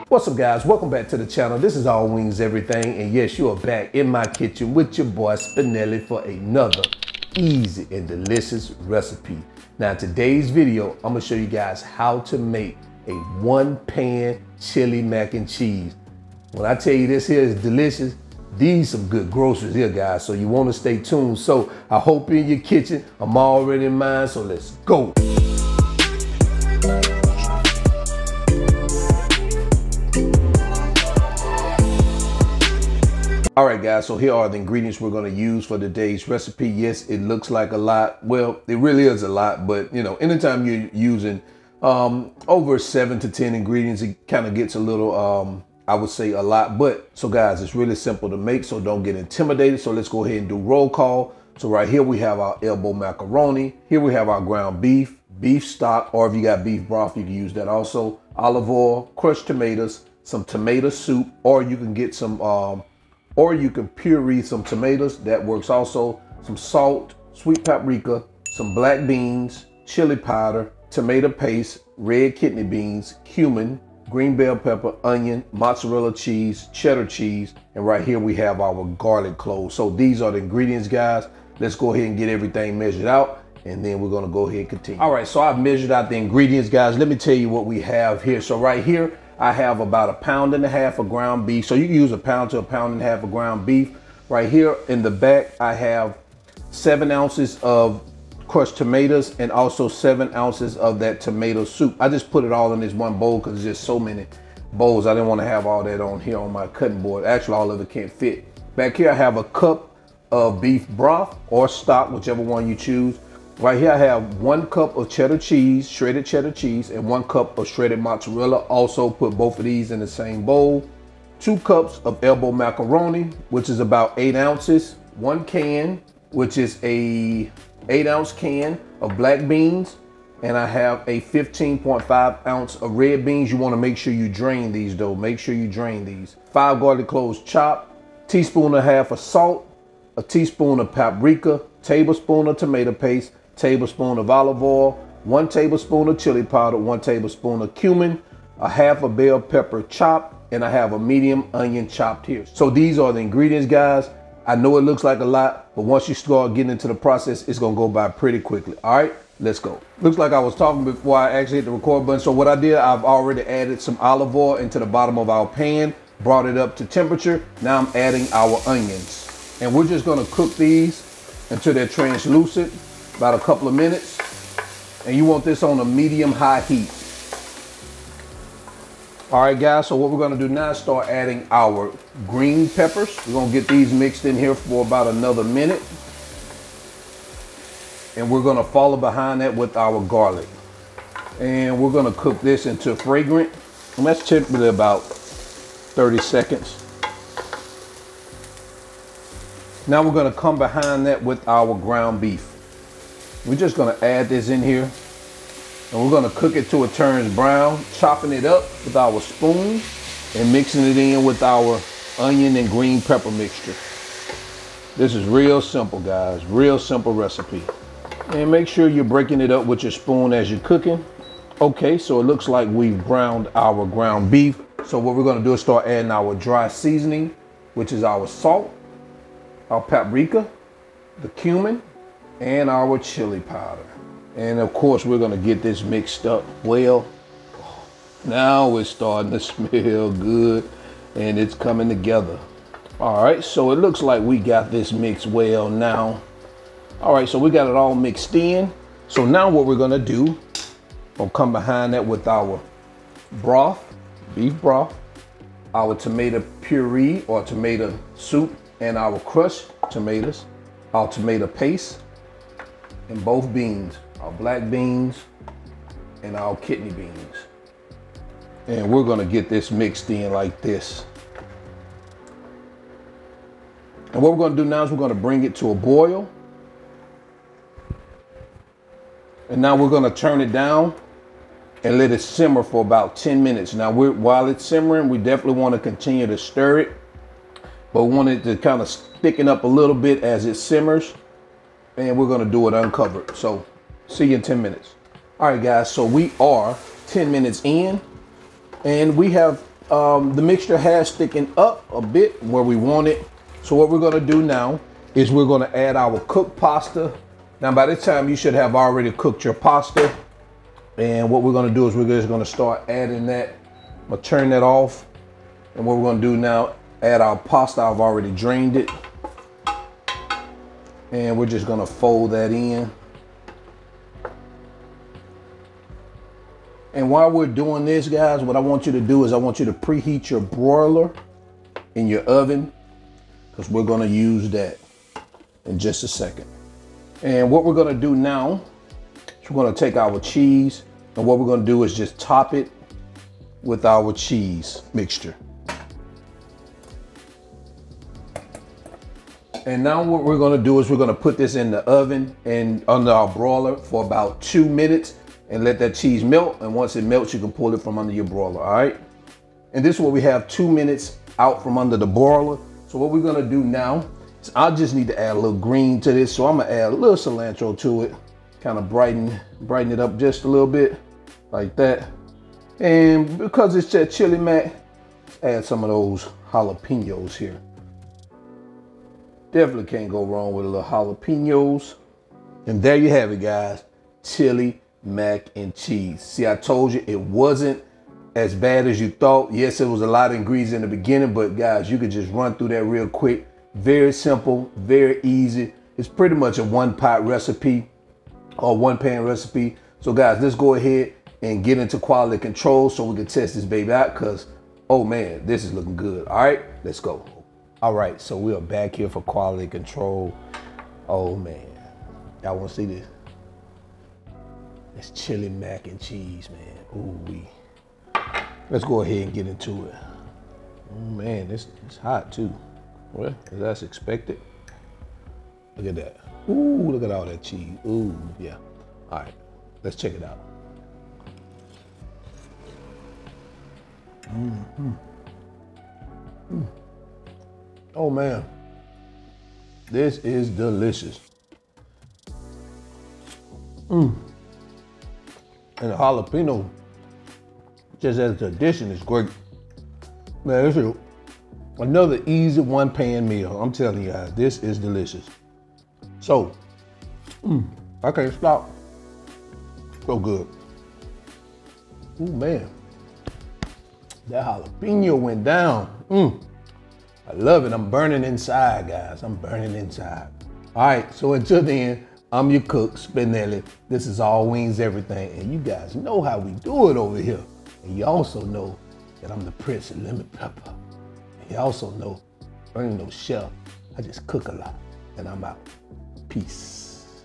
What's up, guys? Welcome back to the channel. This is All Wings Everything, and yes, you are back in my kitchen with your boy Spinelli for another easy and delicious recipe. Now, in today's video, I'm gonna show you guys how to make a one-pan chili mac and cheese. When I tell you this here is delicious, these some good groceries here, guys, so you want to stay tuned. So I hope you're in your kitchen. I'm already in mine, so let's go. All right, guys, so here are the ingredients we're going to use for today's recipe. Yes, it looks like a lot. Well, it really is a lot, but you know, anytime you're using over 7 to 10 ingredients, it kind of gets a little, I would say a lot. But so guys, it's really simple to make, so don't get intimidated. So let's go ahead and do roll call. So right here we have our elbow macaroni. Here we have our ground beef, beef stock, or if you got beef broth, you can use that also. Olive oil, crushed tomatoes, some tomato soup, or you can get some or you can puree some tomatoes, that works also. Some salt, sweet paprika, some black beans, chili powder, tomato paste, red kidney beans, cumin, green bell pepper, onion, mozzarella cheese, cheddar cheese, and right here we have our garlic cloves. So these are the ingredients, guys. Let's go ahead and get everything measured out, and then we're gonna go ahead and continue. All right, so I've measured out the ingredients, guys. Let me tell you what we have here. So right here, I have about 1.5 pounds of ground beef. So you can use 1 pound to 1.5 pounds of ground beef. Right here in the back, I have 7 ounces of crushed tomatoes and also 7 ounces of that tomato soup. I just put it all in this one bowl because there's just so many bowls. I didn't want to have all that on here on my cutting board. Actually, all of it can't fit. Back here, I have a cup of beef broth or stock, whichever one you choose. Right here, I have 1 cup of cheddar cheese, shredded cheddar cheese, and 1 cup of shredded mozzarella. Also put both of these in the same bowl. 2 cups of elbow macaroni, which is about 8 ounces. 1 can, which is a 8-ounce can of black beans. And I have a 15.5 ounce of red beans. You want to make sure you drain these though. Make sure you drain these. 5 garlic cloves chopped, 1.5 teaspoons of salt, 1 teaspoon of paprika, tablespoon of tomato paste, tablespoon of olive oil, 1 tablespoon of chili powder, 1 tablespoon of cumin, 1/2 bell pepper chopped, and I have a medium onion chopped here. So these are the ingredients, guys. I know it looks like a lot, but once you start getting into the process, it's gonna go by pretty quickly. All right, let's go. Looks like I was talking before I actually hit the record button. So what I did, I've already added some olive oil into the bottom of our pan, brought it up to temperature. Now I'm adding our onions, and we're just gonna cook these until they're translucent, about a couple of minutes. And you want this on a medium-high heat. All right, guys, so what we're gonna do now is start adding our green peppers. We're gonna get these mixed in here for about another minute. And we're gonna follow behind that with our garlic. And we're gonna cook this until fragrant. And that's typically about 30 seconds. Now we're gonna come behind that with our ground beef. We're just gonna add this in here, and we're gonna cook it till it turns brown, chopping it up with our spoon and mixing it in with our onion and green pepper mixture. This is real simple, guys, real simple recipe. And make sure you're breaking it up with your spoon as you're cooking. Okay, so it looks like we've browned our ground beef. So what we're gonna do is start adding our dry seasoning, which is our salt, our paprika, the cumin, and our chili powder. And of course, we're gonna get this mixed up well. Now it's starting to smell good and it's coming together. All right, so it looks like we got this mixed well now. All right, so we got it all mixed in. So now what we're gonna do, we'll come behind that with our broth, beef broth, our tomato puree or tomato soup, and our crushed tomatoes, our tomato paste, and both beans, our black beans and our kidney beans. And we're gonna get this mixed in like this. And what we're gonna do now is we're gonna bring it to a boil. And now we're gonna turn it down and let it simmer for about 10 minutes. Now while it's simmering, we definitely wanna continue to stir it, but we want it to kind of thicken up a little bit as it simmers. and we're gonna do it uncovered. So see you in 10 minutes. All right, guys, so we are 10 minutes in, and we have the mixture has thickened up a bit where we want it. So what we're gonna do now is we're gonna add our cooked pasta. Now by this time you should have already cooked your pasta. And what we're gonna do is we're just gonna start adding that. I'm gonna turn that off. And what we're gonna do now, add our pasta. I've already drained it. And we're just gonna fold that in. And while we're doing this, guys, what I want you to do is I want you to preheat your broiler in your oven, because we're gonna use that in just a second. And what we're gonna do now is we're gonna take our cheese, and what we're gonna do is just top it with our cheese mixture. And now what we're gonna do is we're gonna put this in the oven and under our broiler for about 2 minutes and let that cheese melt. And once it melts, you can pull it from under your broiler, all right? And this is what we have 2 minutes out from under the broiler. So what we're gonna do now is I just need to add a little green to this. So I'm gonna add a little cilantro to it, kind of brighten it up just a little bit like that. And because it's just chili mac, add some of those jalapenos here. Definitely can't go wrong with a little jalapenos. And there you have it, guys. Chili mac and cheese. See, I told you it wasn't as bad as you thought. Yes, it was a lot of ingredients in the beginning, but guys, you could just run through that real quick. Very simple, very easy. It's pretty much a one-pot recipe or one-pan recipe. So guys, let's go ahead and get into quality control so we can test this baby out, because, oh man, this is looking good. All right, let's go. All right, so we are back here for quality control. Oh man, y'all wanna see this? It's chili mac and cheese, man. Ooh wee. Let's go ahead and get into it. Oh man, it's hot too. Well, that's expected. Look at that. Ooh, look at all that cheese. Ooh, yeah. All right, let's check it out. Oh man, this is delicious. And the jalapeno, just as the addition, is great. Man, this is another easy one-pan meal. I'm telling you guys, this is delicious. So, I can't stop. So good. Oh man, that jalapeno went down. I love it. I'm burning inside, guys. I'm burning inside. All right, so until then, I'm your cook, Spinelli. This is All Wings Everything, and you guys know how we do it over here. And you also know that I'm the Prince of Lemon Pepper. And you also know I ain't no chef. I just cook a lot, and I'm out. Peace.